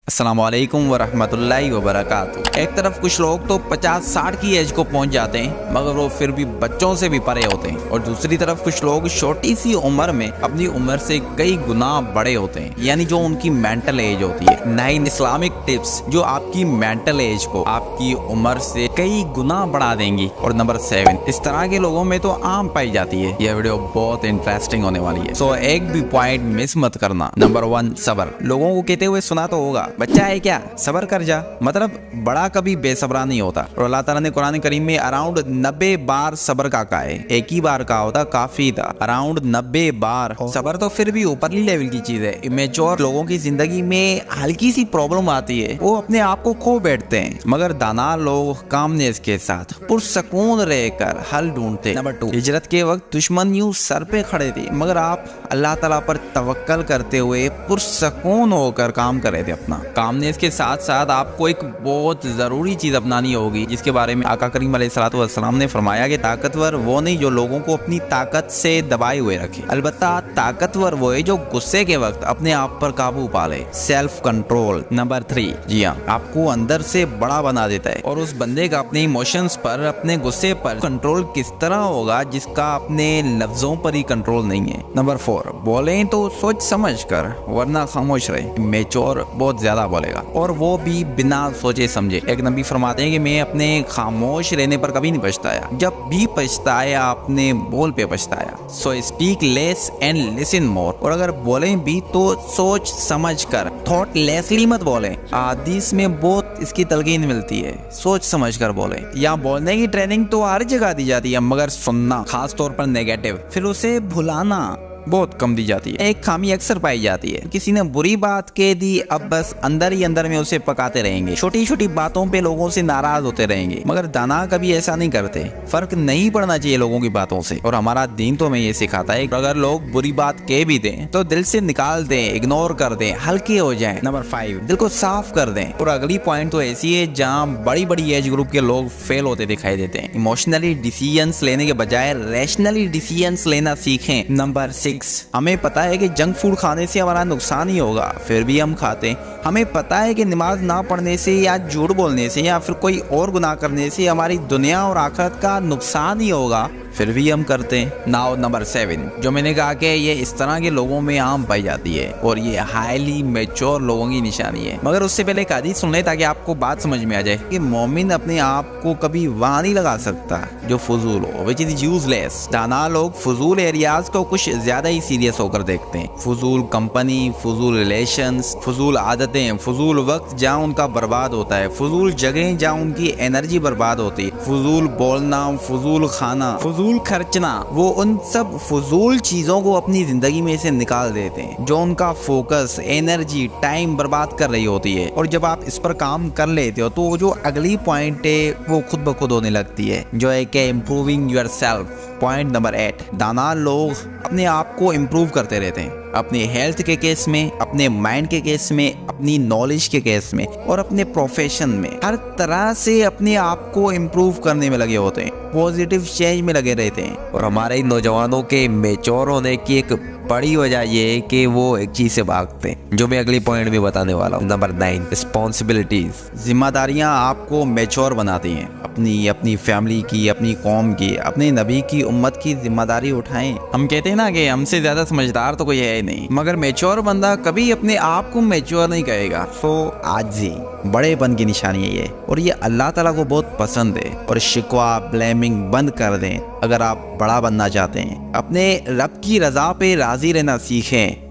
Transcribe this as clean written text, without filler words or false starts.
अस्सलाम वालेकुम वरहमतुल्लाहि वबरकातुहू। एक तरफ कुछ लोग तो 50-60 की एज को पहुंच जाते हैं मगर वो फिर भी बच्चों से भी परे होते हैं, और दूसरी तरफ कुछ लोग छोटी सी उम्र में अपनी उम्र से कई गुना बड़े होते हैं, यानी जो उनकी मेंटल एज होती है। 9 इस्लामिक टिप्स जो आपकी मेंटल एज को आपकी उम्र से कई गुना बढ़ा देंगी। और नंबर 7, इस तरह के लोगों में तो आम पाई जाती है। यह वीडियो बहुत इंटरेस्टिंग होने वाली है, सो एक भी पॉइंट मिस मत करना। नंबर 1, सबर। लोगों को कहते हुए सुना तो होगा, बच्चा है क्या, सबर कर जा। मतलब बड़ा कभी बेसब्रा नहीं होता, और अल्लाह ताला ने कुरान करीम में अराउंड 90 बार सबर का कहा है। एक ही बार कहा होता काफी था, अराउंड 90 बार। सबर तो फिर भी ऊपरली लेवल की चीज है। इमेच्योर लोगों की जिंदगी में हल्की सी प्रॉब्लम आती है, वो अपने आप को खो बैठते हैं, मगर दाना लोग कामनेस के साथ पुरसकून रहकर हल ढूंढते। नंबर 2, हिजरत के वक्त दुश्मन यूं सर पे खड़े थे, मगर आप अल्लाह ताला पर तवक्कल करते हुए पुरसकून होकर काम कर रहे थे अपना। कामनेस के साथ साथ आपको एक बहुत जरूरी चीज अपनानी होगी, जिसके बारे में आका करीम अलैहिस्सलाम ने फरमाया कि ताकतवर वो नहीं जो लोगों को अपनी ताकत से दबाए हुए रखे, अलबत्ता ताकतवर वो है जो गुस्से के वक्त अपने आप पर काबू पा ले। Self control. नंबर 3, जी हाँ, आपको अंदर से बड़ा बना देता है, और उस बंदे का अपने इमोशंस पर, अपने गुस्से पर कंट्रोल किस तरह होगा जिसका अपने लफ्जों पर ही कंट्रोल नहीं है। नंबर 4, बोले तो सोच समझ कर, वरना खामोश रहे। मेच्योर बहुत ज्यादा बोलेगा, और वो भी बिना सोचे समझे। एक नबी फरमाते हैं कि मैं अपने खामोश रहने पर कभी नहीं पछताया, जब भी पछताया अपने बोल पे पछताया। So speak less and listen more. और अगर बोले भी तो सोच समझ कर, थॉट लेसली मत बोले। हदीस में बहुत इसकी तलकीन मिलती है, सोच समझ कर बोले। या बोलने की ट्रेनिंग तो हर जगह दी जाती है, मगर सुनना, खास तौर पर नेगेटिव, फिर उसे भुलाना बहुत कम दी जाती है। एक खामी अक्सर पाई जाती है, किसी ने बुरी बात कह दी, अब बस अंदर ही अंदर में उसे पकाते रहेंगे, छोटी छोटी बातों पे लोगों से नाराज होते रहेंगे, मगर दाना कभी ऐसा नहीं करते। फर्क नहीं पड़ना चाहिए लोगों की बातों से, और हमारा दीन तो हमें ये सिखाता है अगर लोग बुरी बात कह भी दें तो दिल से निकाल दें, इग्नोर कर दें, हल्के हो जाएं। नंबर 5, दिल को साफ कर दें। और अगली पॉइंट तो ऐसी है जहाँ बड़ी बड़ी एज ग्रुप के लोग फेल होते दिखाई देते हैं। इमोशनली डिसीजंस लेने के बजाय रैशनली डिसीजंस लेना सीखें। नंबर 6, हमें पता है कि जंक फूड खाने से हमारा नुकसान ही होगा, फिर भी हम खाते हैं। हमें पता है कि नमाज ना पढ़ने से, या झूठ बोलने से, या फिर कोई और गुनाह करने से हमारी दुनिया और आखिरत का नुकसान ही होगा, फिर भी हम करते हैं। नाउ नंबर 7, जो मैंने कहा कि ये इस तरह के लोगों में आम पाई जाती है, और ये हाईली मैच्योर लोगों की निशानी है। मगर उससे पहले एक हदीस सुन ले ताकि आपको बात समझ में आ जाए कि मोमिन अपने आप को कभी वहां नहीं लगा सकता जो फजूल हो, विच इज यूजलेस। दाना लोग फजूल एरियाज को कुछ ज्यादा ही सीरियस होकर देखते हैं। फजूल कंपनी, फजूल रिलेशंस, फजूल आदतें, फजूल वक्त जहाँ उनका बर्बाद होता है, फजूल जगह जहाँ उनकी एनर्जी बर्बाद होती है, फजूल बोलना, फजूल खाना, फजूल खर्चना, वो उन सब फजूल चीजों को अपनी जिंदगी में से निकाल देते हैं जो उनका फोकस, एनर्जी, टाइम बर्बाद कर रही होती है। और जब आप इस पर काम कर लेते हो तो जो अगली पॉइंट है वो खुद ब खुद होने लगती है, जो है कि improving your self. Point number 8, दाना लोग अपने आप को इम्प्रूव करते रहते हैं, अपनी हेल्थ के केस में, अपने माइंड के केस में, अपनी नॉलेज के केस में, और अपने प्रोफेशन में। हर तरह से अपने आप को इम्प्रूव करने में लगे होते हैं, पॉजिटिव चेंज में लगे रहते हैं। और हमारे नौजवानों के मेच्योर होने की एक बड़ी वजह ये है कि वो एक चीज से भागते हैं, जो मैं अगली पॉइंट में बताने वाला हूँ। Number 9, responsibilities. जिम्मेदारियां आपको मेच्योर बनाती हैं। अपनी फैमिली की, अपनी कौम की, अपने नबी की उम्मत की जिम्मेदारी उठाएं। हम कहते हैं ना कि हमसे ज्यादा समझदार तो कोई है नहीं, मगर मेच्योर बंदा कभी अपने आप को मेच्योर नहीं कहेगा। तो आजी बड़ेपन की निशानी है ये, और ये अल्लाह ताला को बहुत पसंद है। और शिकवा, ब्लेमिंग बंद कर दें अगर आप बड़ा बनना चाहते हैं। अपने रब की रजा पे राजी रहना सीखें,